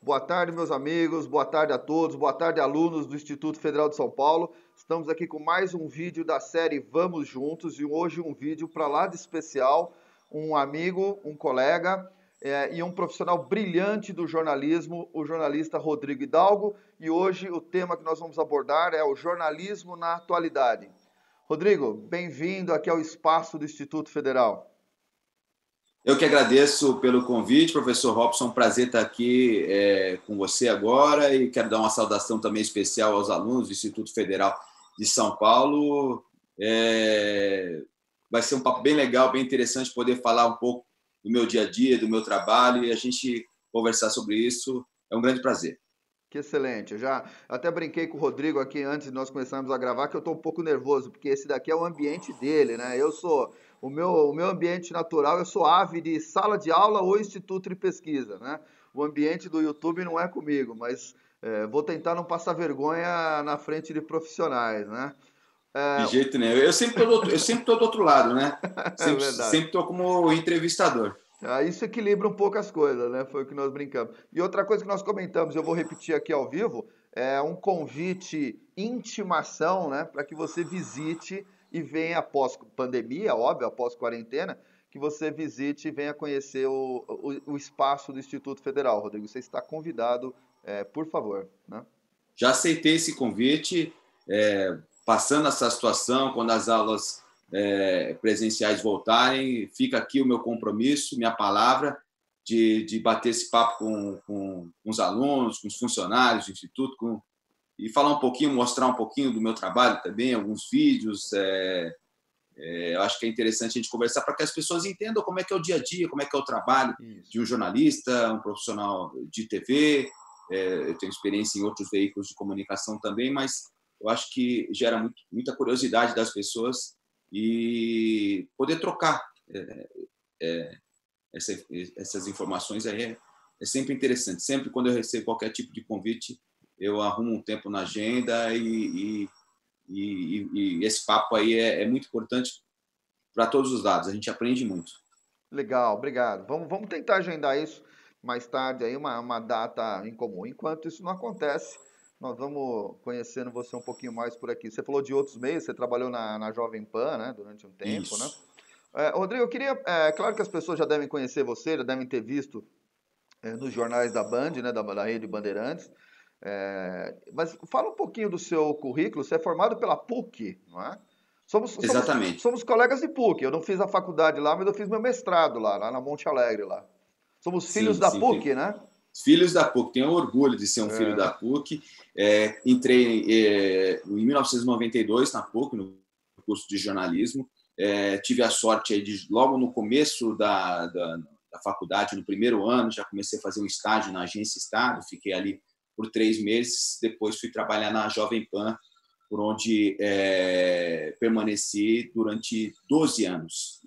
Boa tarde, meus amigos, boa tarde a todos, boa tarde, alunos do Instituto Federal de São Paulo. Estamos aqui com mais um vídeo da série Vamos Juntos e hoje um vídeo para lá de especial, um amigo, um colega e um profissional brilhante do jornalismo, o jornalista Rodrigo Hidalgo. E hoje o tema que nós vamos abordar é o jornalismo na atualidade. Rodrigo, bem-vindo aqui ao espaço do Instituto Federal. Eu que agradeço pelo convite, professor Robson. Prazer estar aqui com você agora e quero dar uma saudação também especial aos alunos do Instituto Federal de São Paulo. Vai ser um papo bem legal, bem interessante poder falar um pouco do meu dia a dia, do meu trabalho e a gente conversar sobre isso. É um grande prazer. Que excelente. Eu já até brinquei com o Rodrigo aqui antes de nós começarmos a gravar que eu estou um pouco nervoso, porque esse daqui é o ambiente dele, né? Eu sou o meu ambiente natural, eu sou ave de sala de aula ou instituto de pesquisa, né? O ambiente do YouTube não é comigo, mas vou tentar não passar vergonha na frente de profissionais, né? De É, jeito nenhum. Eu sempre tô do outro lado, né? é Sempre, verdade. sempre tô como entrevistador. Isso equilibra um pouco as coisas, né? Foi o que nós brincamos. E outra coisa que nós comentamos, eu vou repetir aqui ao vivo, é um convite, intimação, né? Para que você visite e venha após pandemia, óbvio, após quarentena, que você visite e venha conhecer o espaço do Instituto Federal. Rodrigo, você está convidado, por favor, né? Já aceitei esse convite, passando essa situação, quando as aulas presenciais voltarem, fica aqui o meu compromisso, minha palavra, de bater esse papo com os alunos, com os funcionários do Instituto, e falar um pouquinho, mostrar um pouquinho do meu trabalho também, alguns vídeos. Eu acho que é interessante a gente conversar para que as pessoas entendam como é que é o dia a dia, como é que é o trabalho Isso. de um jornalista, um profissional de TV. Eu tenho experiência em outros veículos de comunicação também, mas eu acho que gera muita curiosidade das pessoas e poder trocar é, essas informações aí é sempre interessante. Sempre quando eu recebo qualquer tipo de convite, eu arrumo um tempo na agenda e esse papo aí é muito importante para todos os lados. A gente aprende muito. Legal, obrigado. Vamos tentar agendar isso mais tarde aí, uma data em comum. Enquanto isso não acontece, nós vamos conhecendo você um pouquinho mais por aqui. Você falou de outros meios, você trabalhou na Jovem Pan, né, durante um tempo, né? Isso. Rodrigo, eu queria, claro que as pessoas já devem conhecer você, já devem ter visto nos jornais da Band, né, da Rede Bandeirantes. Mas fala um pouquinho do seu currículo. Você é formado pela PUC, não é? Somos, somos, Exatamente. somos colegas de PUC. Eu não fiz a faculdade lá, mas eu fiz meu mestrado lá na Monte Alegre lá. Somos filhos Sim, da sim. PUC, né? Filhos da PUC. Tenho orgulho de ser um filho É, da PUC. Entrei em 1992 na PUC, no curso de jornalismo. Tive a sorte aí de, logo no começo da faculdade, no primeiro ano, já comecei a fazer um estágio na Agência Estado. Fiquei ali por 3 meses. Depois fui trabalhar na Jovem Pan, por onde permaneci durante 12 anos.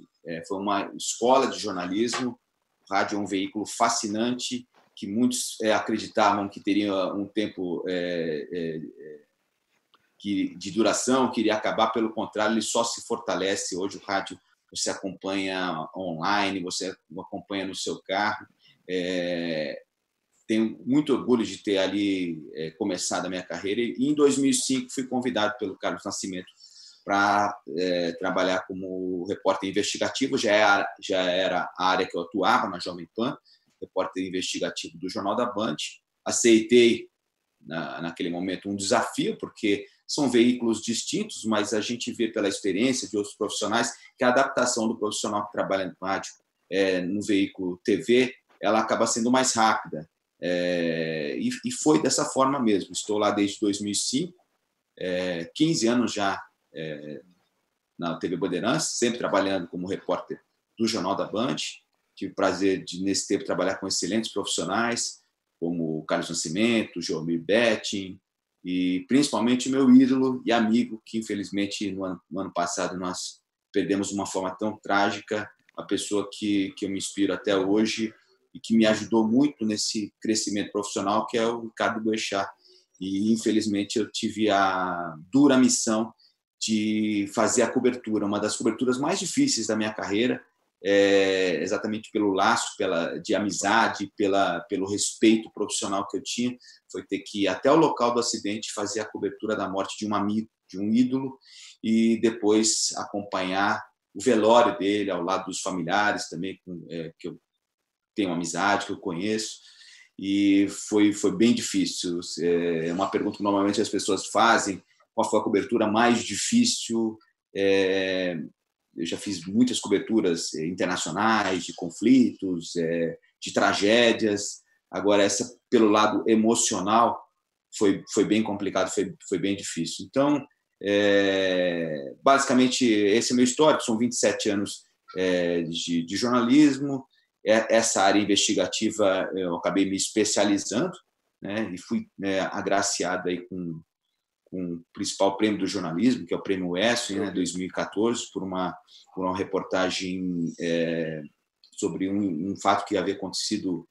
Foi uma escola de jornalismo. O rádio é um veículo fascinante, que muitos acreditavam que teria um tempo de duração, que iria acabar. Pelo contrário, ele só se fortalece. Hoje o rádio você acompanha online, você acompanha no seu carro. Tenho muito orgulho de ter ali começado a minha carreira. E em 2005 fui convidado pelo Carlos Nascimento para trabalhar como repórter investigativo. Já era a área que eu atuava na Jovem Pan, repórter investigativo do Jornal da Band. Aceitei, naquele momento, um desafio, porque são veículos distintos, mas a gente vê pela experiência de outros profissionais que a adaptação do profissional que trabalha no rádio no veículo TV, ela acaba sendo mais rápida. E foi dessa forma mesmo. Estou lá desde 2005, 15 anos já na TV Bandeirantes, sempre trabalhando como repórter do Jornal da Band. Tive o prazer de, nesse tempo, trabalhar com excelentes profissionais, como o Carlos Nascimento, Joelmir Betting, e principalmente meu ídolo e amigo, que infelizmente no ano passado nós perdemos de uma forma tão trágica, a pessoa que eu me inspiro até hoje e que me ajudou muito nesse crescimento profissional, que é o Ricardo Boechat. E infelizmente eu tive a dura missão de fazer a cobertura, uma das coberturas mais difíceis da minha carreira, exatamente pelo laço de amizade, pelo respeito profissional que eu tinha, foi ter que ir até o local do acidente fazer a cobertura da morte de um amigo, de um ídolo, e depois acompanhar o velório dele ao lado dos familiares também, que eu tenho amizade, que eu conheço. E foi bem difícil. É uma pergunta que normalmente as pessoas fazem: qual foi a cobertura mais difícil? Eu já fiz muitas coberturas internacionais de conflitos, de tragédias. Agora, essa, pelo lado emocional, foi bem complicado, foi bem difícil. Então, basicamente, esse é o meu histórico. São 27 anos de jornalismo. Essa área investigativa eu acabei me especializando, né, e fui agraciado aí com o principal prêmio do jornalismo, que é o Prêmio ESSO, né, 2014, por uma reportagem sobre um fato que havia acontecido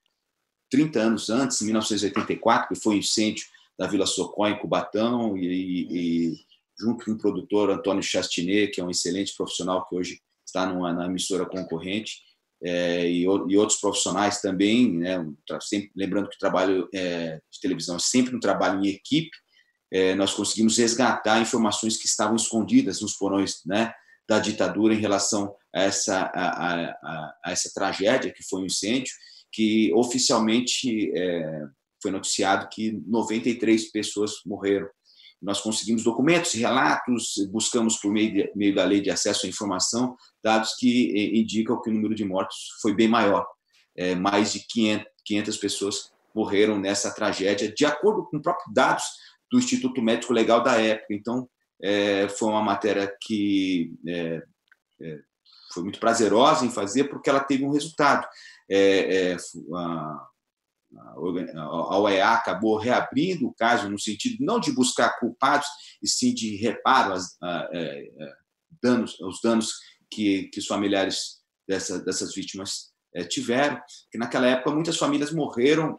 30 anos antes, em 1984, que foi o incêndio da Vila Socó, em Cubatão, e junto com o produtor Antônio Chastinet, que é um excelente profissional que hoje está na emissora concorrente, e outros profissionais também, né, sempre, lembrando que o trabalho de televisão é sempre um trabalho em equipe. Nós conseguimos resgatar informações que estavam escondidas nos porões, né, da ditadura em relação a essa tragédia que foi um incêndio, que oficialmente foi noticiado que 93 pessoas morreram. Nós conseguimos documentos, relatos, buscamos por meio da Lei de Acesso à Informação dados que indicam que o número de mortos foi bem maior. Mais de 500 pessoas morreram nessa tragédia, de acordo com os próprios dados do Instituto Médico Legal da época. Então, foi uma matéria que foi muito prazerosa em fazer, porque ela teve um resultado. A OEA acabou reabrindo o caso no sentido não de buscar culpados, e sim de reparo aos danos que os familiares dessas vítimas tiveram, que naquela época muitas famílias morreram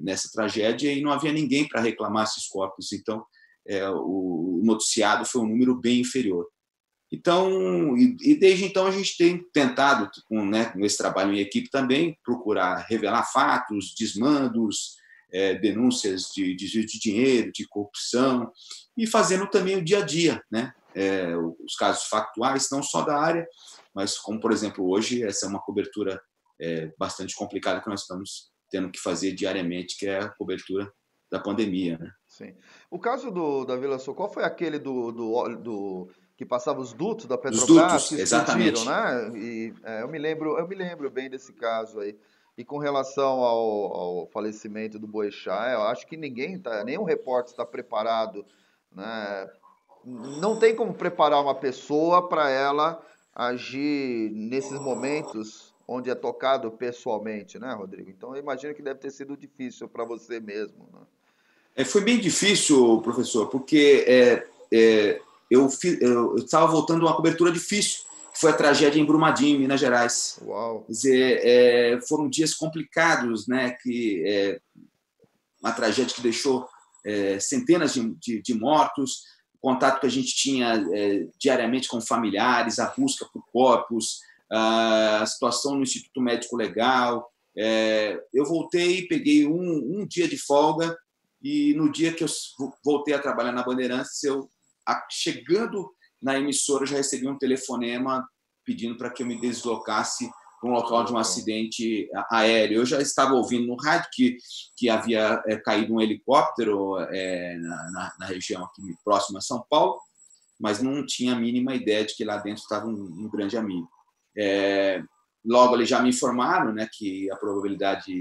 nessa tragédia e não havia ninguém para reclamar esses corpos. Então, o noticiado foi um número bem inferior. Então, e desde então a gente tem tentado, com esse trabalho em equipe também, procurar revelar fatos, desmandos, denúncias de desvio de dinheiro, de corrupção, e fazendo também o dia a dia, né? Os casos factuais, não só da área, mas como, por exemplo, hoje, essa é uma cobertura bastante complicada que nós estamos tendo que fazer diariamente, que é a cobertura da pandemia, né? Sim. O caso da Vila Socorro foi aquele do que passava os dutos da Dos Petrobras dutos, que explodiram, exatamente. né? E eu me lembro bem desse caso aí. E com relação ao falecimento do Boechat, eu acho que nenhum repórter está preparado, né? Não tem como preparar uma pessoa para ela agir nesses momentos onde é tocado pessoalmente, né, Rodrigo? Então eu imagino que deve ter sido difícil para você mesmo, né? Foi bem difícil, professor, porque eu estava voltando de uma cobertura difícil, que foi a tragédia em Brumadinho, em Minas Gerais. Uau. Quer dizer, foram dias complicados, né? Uma tragédia que deixou centenas de mortos, o contato que a gente tinha diariamente com familiares, a busca por corpos, a situação no Instituto Médico Legal. Eu voltei, peguei um dia de folga, e no dia que eu voltei a trabalhar na Bandeirantes, chegando na emissora, eu já recebi um telefonema pedindo para que eu me deslocasse para um local de um acidente aéreo. Eu já estava ouvindo no rádio que havia caído um helicóptero na região aqui próxima a São Paulo, mas não tinha a mínima ideia de que lá dentro estava um grande amigo. Logo, eles já me informaram, né, que a probabilidade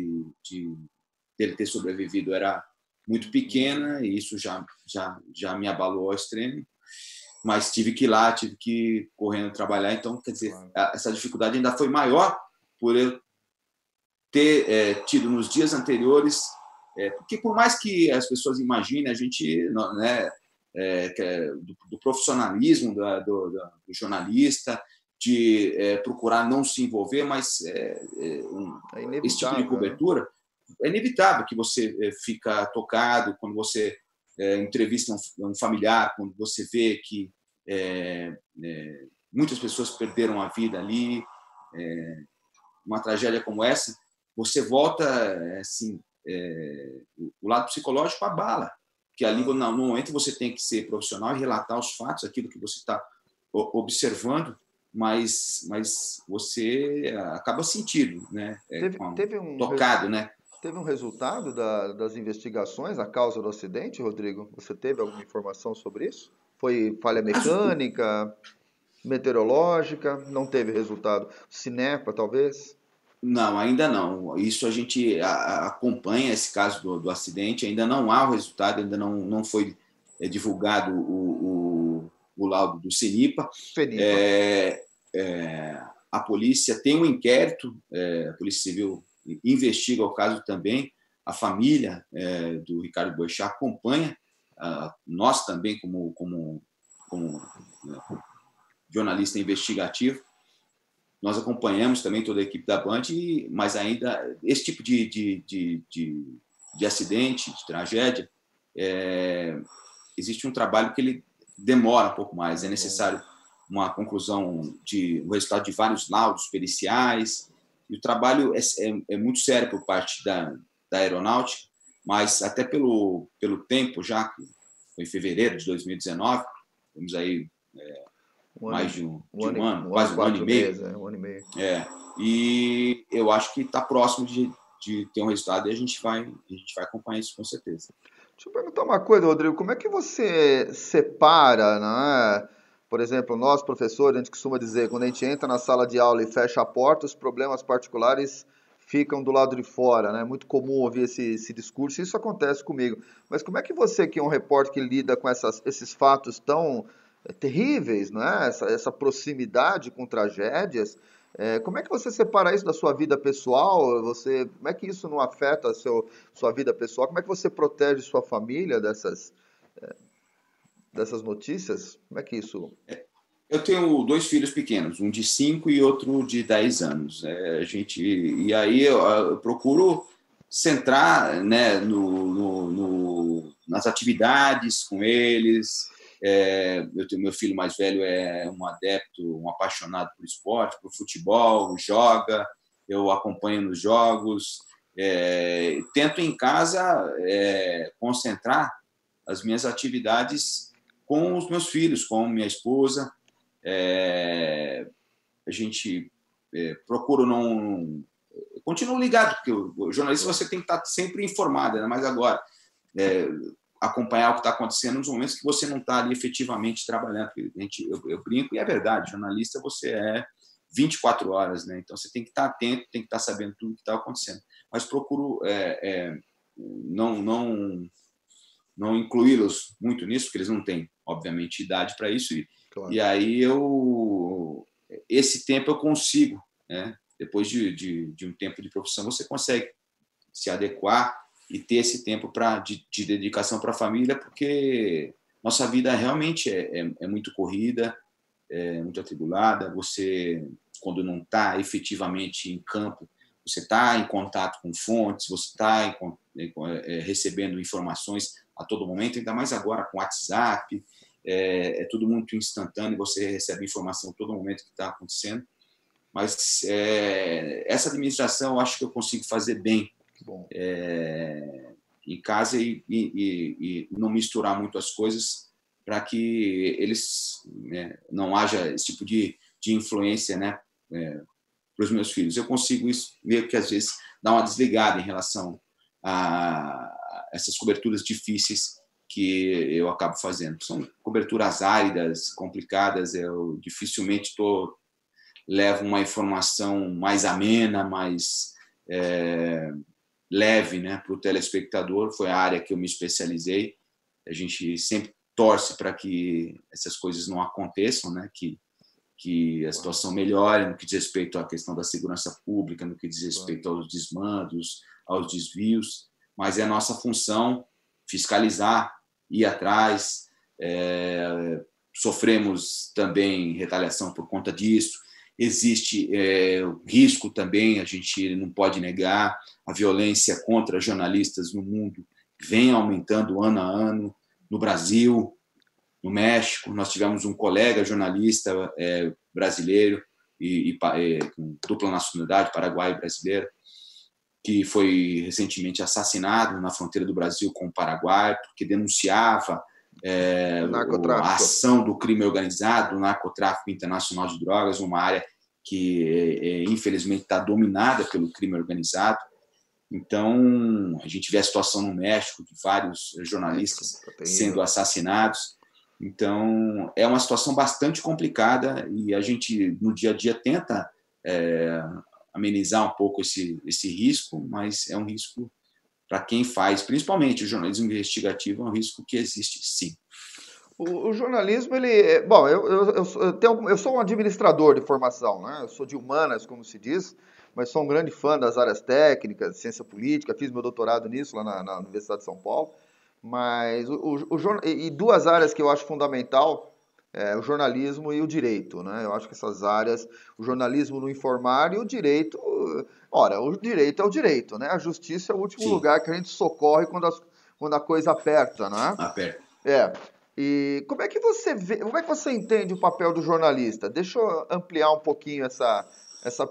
dele ter sobrevivido era muito pequena, e isso já me abalou ao extremo. Mas tive que ir lá, tive que ir correndo trabalhar. Então, quer dizer, essa dificuldade ainda foi maior por eu ter tido nos dias anteriores, porque por mais que as pessoas imaginem, a gente, né, do profissionalismo do jornalista, de procurar não se envolver, mas esse tipo de cobertura, né? É inevitável que você fica tocado quando você entrevista um familiar, quando você vê que muitas pessoas perderam a vida ali. uma tragédia como essa, você volta, assim, o lado psicológico abala, que ali, no momento, você tem que ser profissional e relatar os fatos, aquilo que você está observando, mas você acaba sentindo, né? Tocado, né? Teve um resultado das investigações, a causa do acidente, Rodrigo? Você teve alguma informação sobre isso? Foi falha mecânica, meteorológica? Não teve resultado? Cinepa, talvez? Não, ainda não. Isso a gente acompanha esse caso do acidente, ainda não há o resultado, ainda não foi divulgado o laudo do CENIPA. A polícia tem um inquérito, a Polícia Civil investiga o caso também, a família do Ricardo Boechat acompanha, nós também, como jornalista investigativo, nós acompanhamos também toda a equipe da Band, mas ainda esse tipo de acidente, de tragédia, existe um trabalho que ele demora um pouco mais, é necessário uma conclusão um resultado de vários laudos periciais, e o trabalho é muito sério por parte da aeronáutica, mas até pelo tempo, já que foi em fevereiro de 2019, temos aí mais de um ano, quase um ano e meio. Um ano e meio. E eu acho que está próximo de ter um resultado, e a gente vai acompanhar isso com certeza. Deixa eu perguntar uma coisa, Rodrigo, como é que você separa, né? Por exemplo, nós, professores, a gente costuma dizer, quando a gente entra na sala de aula e fecha a porta, os problemas particulares ficam do lado de fora, né? É muito comum ouvir esse discurso, e isso acontece comigo. Mas como é que você, que é um repórter que lida com esses fatos tão terríveis, né? Essa proximidade com tragédias, como é que você separa isso da sua vida pessoal? Como é que isso não afeta a sua vida pessoal? Como é que você protege sua família dessas notícias? Como é que isso... Eu tenho 2 filhos pequenos, um de 5 e outro de 10 anos. E aí eu procuro centrar, né, nas atividades com eles. Meu filho mais velho é um adepto, um apaixonado por esporte, por futebol, joga, eu acompanho nos jogos. Tento em casa concentrar as minhas atividades com os meus filhos, com minha esposa. A gente procura não... Continuo ligado, porque o jornalista você tem que estar sempre informado, né? Mas agora, acompanhar o que está acontecendo nos momentos que você não está ali efetivamente trabalhando. Eu brinco, e é verdade, jornalista você é 24 horas, né? Então você tem que estar atento, tem que estar sabendo tudo o que está acontecendo. Mas procuro não incluí-los muito nisso, porque eles não têm, obviamente, idade para isso. Claro. E aí esse tempo eu consigo, né? Depois de um tempo de profissão, você consegue se adequar e ter esse tempo de dedicação para a família, porque nossa vida realmente é muito corrida, muito atribulada. Você, quando não está efetivamente em campo, você está em contato com fontes, você está recebendo informações a todo momento, ainda mais agora com WhatsApp, é tudo muito instantâneo, você recebe informação a todo momento que está acontecendo. Mas essa administração eu acho que eu consigo fazer bem em casa e não misturar muito as coisas, para que eles, né, não haja esse tipo de influência, né, para os meus filhos. Eu consigo isso meio que às vezes dar uma desligada em relação a essas coberturas difíceis que eu acabo fazendo. São coberturas áridas, complicadas. Eu dificilmente levo uma informação mais amena, mais leve, né, para o telespectador. Foi a área que eu me especializei. A gente sempre torce para que essas coisas não aconteçam, né, que a situação melhore no que diz respeito à questão da segurança pública, no que diz respeito aos desmandos, aos desvios, mas é nossa função fiscalizar, ir atrás. Sofremos também retaliação por conta disso. Existe risco também, a gente não pode negar, a violência contra jornalistas no mundo vem aumentando ano a ano. No Brasil, no México, nós tivemos um colega jornalista brasileiro com dupla nacionalidade, paraguaio e brasileiro, que foi recentemente assassinado na fronteira do Brasil com o Paraguai, porque denunciava a ação do crime organizado, do narcotráfico internacional de drogas, uma área que, infelizmente, está dominada pelo crime organizado. Então, a gente vê a situação no México, de vários jornalistas sendo assassinados. Então, é uma situação bastante complicada e a gente, no dia a dia, tenta amenizar um pouco esse risco, mas é um risco para quem faz, principalmente o jornalismo investigativo, é um risco que existe, sim. O jornalismo, ele... Bom, eu sou um administrador de formação, né? Eu sou de humanas, como se diz, mas sou um grande fã das áreas técnicas, ciência política, fiz meu doutorado nisso lá na Universidade de São Paulo. Mas e duas áreas que eu acho fundamental é o jornalismo e o direito, né? Eu acho que essas áreas, o jornalismo no informar e o direito... Ora, o direito é o direito, né? A justiça é o último lugar que a gente socorre quando a coisa aperta, né? Aperta. E como é que você vê, como é que você entende o papel do jornalista? Deixa eu ampliar um pouquinho essa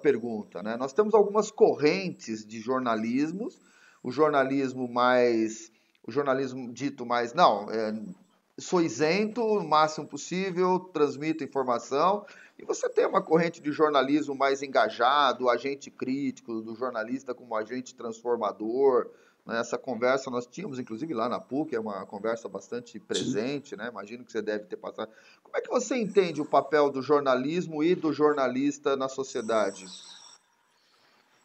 pergunta, né? Nós temos algumas correntes de jornalismos, o jornalismo dito mais, não, sou isento o máximo possível, transmito informação, e você tem uma corrente de jornalismo mais engajado, agente crítico, do jornalista como agente transformador, né? Essa conversa nós tínhamos, inclusive, lá na PUC, é uma conversa bastante presente, né? Imagino que você deve ter passado. Como é que você entende o papel do jornalismo e do jornalista na sociedade?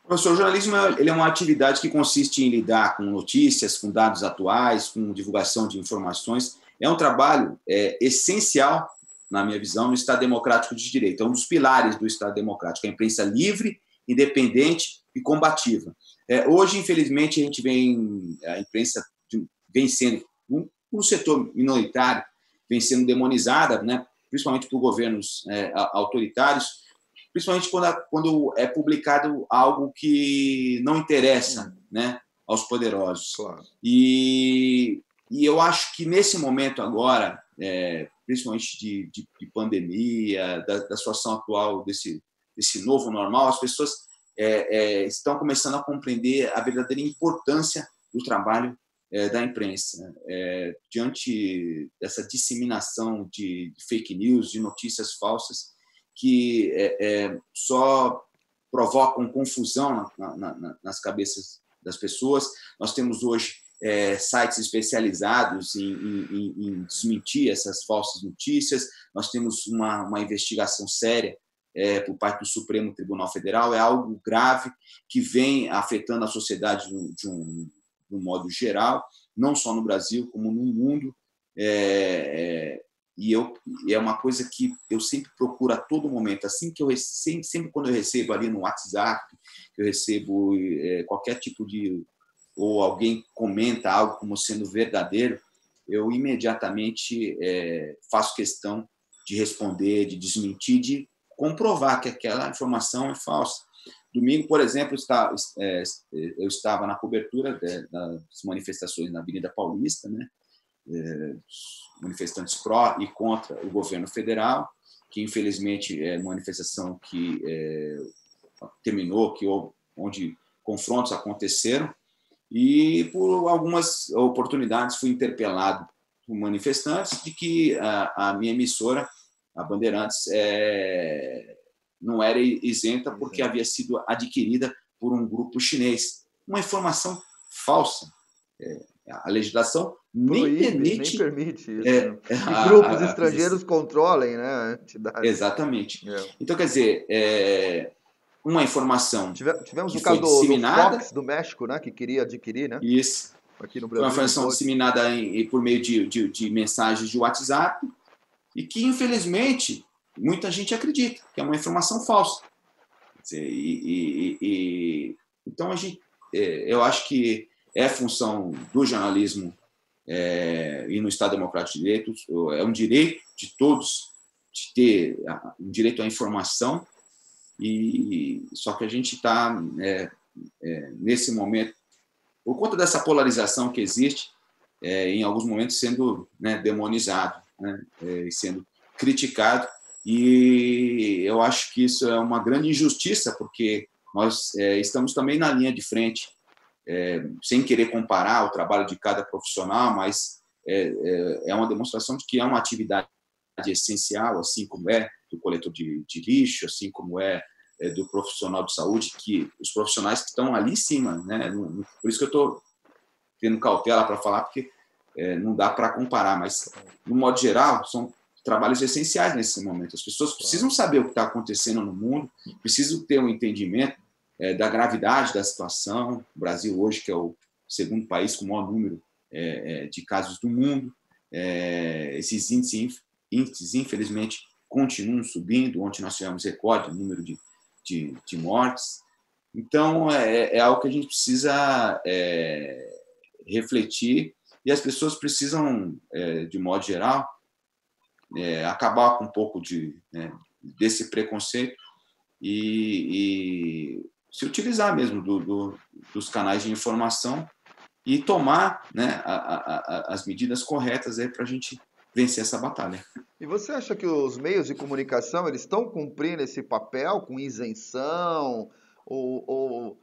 Professor, o jornalismo ele é uma atividade que consiste em lidar com notícias, com dados atuais, com divulgação de informações. É um trabalho essencial, na minha visão, no Estado Democrático de Direito. É um dos pilares do Estado Democrático, a imprensa livre, independente e combativa. Hoje, infelizmente, a imprensa vem sendo, um setor minoritário, vem sendo demonizada, né, principalmente por governos autoritários, principalmente quando é publicado algo que não interessa, né, aos poderosos. Claro. E eu acho que nesse momento agora, principalmente de pandemia, da situação atual desse novo normal, as pessoas estão começando a compreender a verdadeira importância do trabalho da imprensa. Diante dessa disseminação de fake news, de notícias falsas, que só provocam confusão nas cabeças das pessoas. Nós temos hoje sites especializados em desmentir essas falsas notícias. Nós temos uma investigação séria por parte do Supremo Tribunal Federal. É algo grave que vem afetando a sociedade de um modo geral, não só no Brasil, como no mundo. E é uma coisa que eu sempre procuro a todo momento, assim que sempre quando eu recebo ali no WhatsApp, eu recebo qualquer tipo ou alguém comenta algo como sendo verdadeiro, eu imediatamente faço questão de responder, de desmentir, de comprovar que aquela informação é falsa. Domingo, por exemplo, eu estava na cobertura das manifestações na Avenida Paulista, né? Manifestantes pró e contra o governo federal, que infelizmente é uma manifestação que terminou, onde confrontos aconteceram, e por algumas oportunidades fui interpelado por manifestantes de que a minha emissora, a Bandeirantes, não era isenta porque havia sido adquirida por um grupo chinês. Uma informação falsa. A legislação nem permite isso. Que grupos estrangeiros controlem, né, a entidade. Exatamente. Então, quer dizer, uma informação tivemos que o caso foi disseminada, do Fox, do México, né, que queria adquirir, né? Isso. Aqui no Brasil. Foi uma informação disseminada por meio de mensagens de WhatsApp e que, infelizmente, muita gente acredita que é uma informação falsa. Então, eu acho que é função do jornalismo e no Estado Democrático de Direito, é um direito de todos de ter um direito à informação, só que a gente está, nesse momento, por conta dessa polarização que existe, em alguns momentos sendo demonizado, né, sendo criticado, E eu acho que isso é uma grande injustiça, porque nós estamos também na linha de frente, sem querer comparar o trabalho de cada profissional, mas é uma demonstração de que é uma atividade essencial, assim como é do coletor de lixo, assim como do profissional de saúde, que os profissionais que estão ali em cima, né? Por isso que eu estou tendo cautela para falar, porque não dá para comparar, mas, no modo geral, são trabalhos essenciais nesse momento. As pessoas precisam saber o que está acontecendo no mundo, precisam ter um entendimento da gravidade da situação. O Brasil hoje, que é o segundo país com o maior número de casos do mundo, esses índices, infelizmente, continuam subindo. Ontem nós tivemos recorde no número de mortes. Então, é algo que a gente precisa refletir, e as pessoas precisam, de modo geral, acabar com um pouco desse preconceito e se utilizar mesmo dos canais de informação e tomar, né, as medidas corretas para a gente vencer essa batalha. E você acha que os meios de comunicação eles estão cumprindo esse papel com isenção? Ou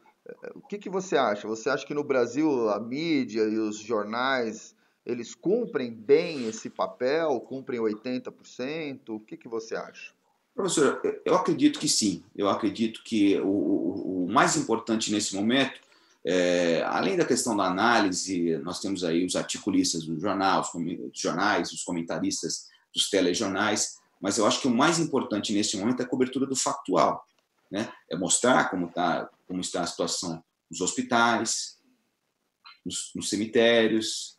o que você acha? Você acha que no Brasil a mídia e os jornais eles cumprem bem esse papel? Cumprem 80%? O que você acha? Professor, eu acredito que sim. Eu acredito que o mais importante nesse momento, além da questão da análise, nós temos aí os articulistas do jornal, os jornais, os comentaristas dos telejornais, mas eu acho que o mais importante nesse momento é a cobertura do factual, né? É mostrar como está a situação nos hospitais, nos cemitérios,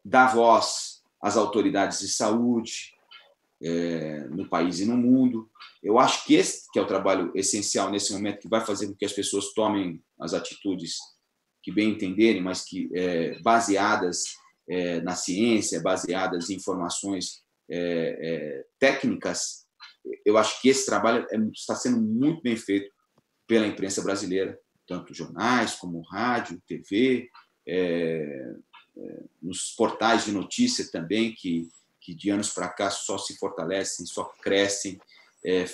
dar voz às autoridades de saúde, no país e no mundo. Eu acho que esse que é o trabalho essencial nesse momento, que vai fazer com que as pessoas tomem as atitudes que bem entenderem, mas que baseadas na ciência, baseadas em informações técnicas. Eu acho que esse trabalho está sendo muito bem feito pela imprensa brasileira, tanto jornais como rádio, TV, nos portais de notícia também, que de anos para cá só se fortalecem, só crescem,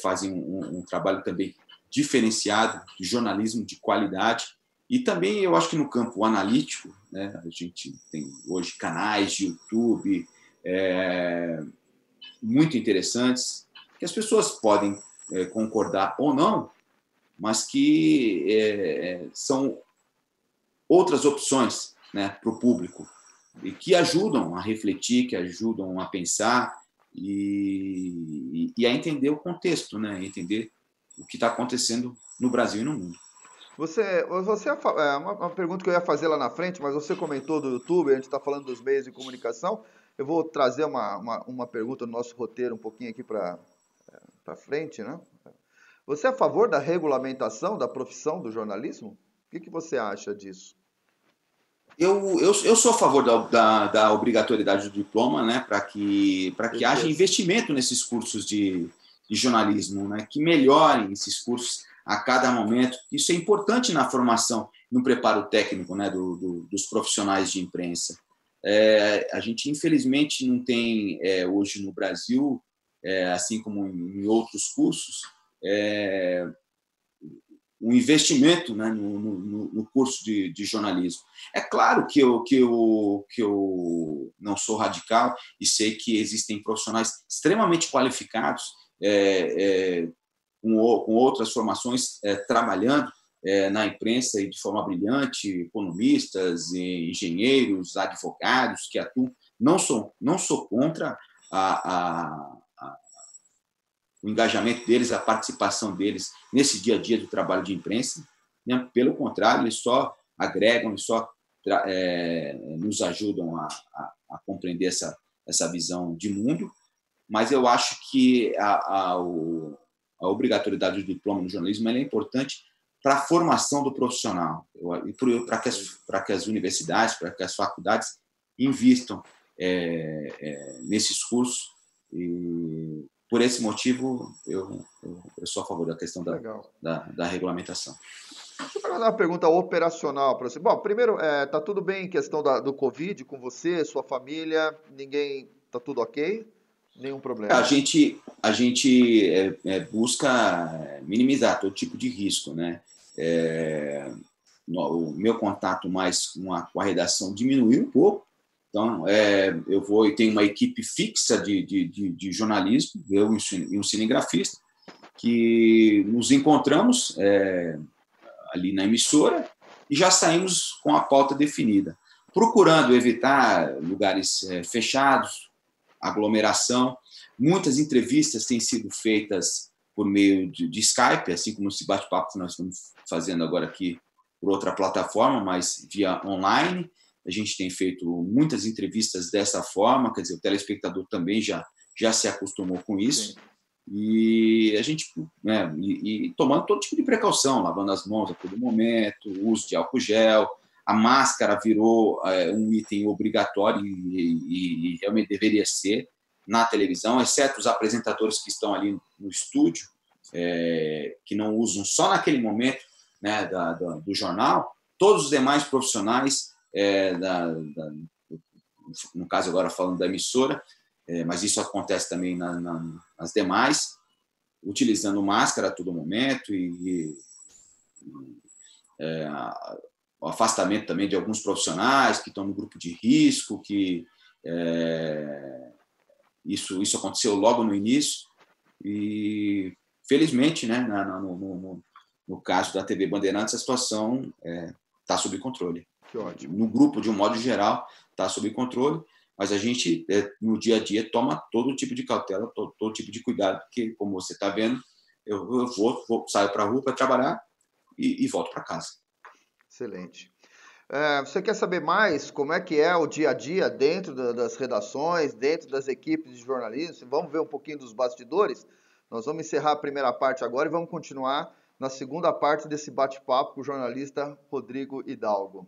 fazem um trabalho também diferenciado, de jornalismo de qualidade. E também eu acho que no campo analítico, né, a gente tem hoje canais de YouTube muito interessantes, que as pessoas podem concordar ou não, mas que são outras opções, né, para o público, e que ajudam a refletir, que ajudam a pensar e a entender o contexto, né? Entender o que está acontecendo no Brasil e no mundo. Uma pergunta que eu ia fazer lá na frente, mas você comentou do YouTube, a gente está falando dos meios de comunicação. Eu vou trazer uma pergunta no nosso roteiro um pouquinho aqui para frente, né? Você é a favor da regulamentação da profissão do jornalismo? O que você acha disso? Eu sou a favor da obrigatoriedade do diploma, né, para que haja investimento nesses cursos de jornalismo, né, que melhorem esses cursos a cada momento. Isso é importante na formação, no preparo técnico, né, dos profissionais de imprensa. A gente, infelizmente, não tem hoje no Brasil, assim como em outros cursos, um investimento, né, no curso de jornalismo. É claro que eu não sou radical e sei que existem profissionais extremamente qualificados com outras formações trabalhando na imprensa e de forma brilhante, economistas, engenheiros, advogados que atuam. Não sou contra o engajamento deles, a participação deles nesse dia a dia do trabalho de imprensa, né? Pelo contrário, eles só agregam, eles só nos ajudam a compreender essa visão de mundo, mas eu acho que a obrigatoriedade do diploma no jornalismo é importante para a formação do profissional, e para que as universidades, para que as faculdades invistam nesses cursos. E por esse motivo, eu sou a favor da questão da regulamentação. Deixa eu fazer uma pergunta operacional para você. Bom, primeiro, tá tudo bem em questão do Covid com você, sua família? Ninguém... Tá tudo ok? Nenhum problema. A gente busca minimizar todo tipo de risco, né? O meu contato mais com a redação diminuiu um pouco. Então, eu vou e tenho uma equipe fixa de jornalismo, eu e um cinegrafista, que nos encontramos ali na emissora e já saímos com a pauta definida, procurando evitar lugares fechados, aglomeração. Muitas entrevistas têm sido feitas por meio de Skype, assim como esse bate-papo que nós estamos fazendo agora aqui por outra plataforma, mas via online. A gente tem feito muitas entrevistas dessa forma, quer dizer, o telespectador também já se acostumou com isso. Sim. E a gente, e tomando todo tipo de precaução, lavando as mãos a todo momento, o uso de álcool gel, a máscara virou um item obrigatório e realmente deveria ser na televisão, exceto os apresentadores que estão ali no estúdio, que não usam só naquele momento, né, do jornal. Todos os demais profissionais, no caso agora falando da emissora, mas isso acontece também nas demais, utilizando máscara a todo momento o afastamento também de alguns profissionais que estão no grupo de risco, que isso aconteceu logo no início e, felizmente, né, no caso da TV Bandeirantes, a situação está sob controle. Que ótimo. No grupo, de um modo geral, está sob controle, mas a gente, no dia a dia, toma todo tipo de cautela, todo tipo de cuidado, porque, como você está vendo, eu saio para a rua para trabalhar e volto para casa. Excelente. Você quer saber mais como é que é o dia a dia dentro das redações, dentro das equipes de jornalismo? Vamos ver um pouquinho dos bastidores? Nós vamos encerrar a primeira parte agora e vamos continuar na segunda parte desse bate-papo com o jornalista Rodrigo Hidalgo.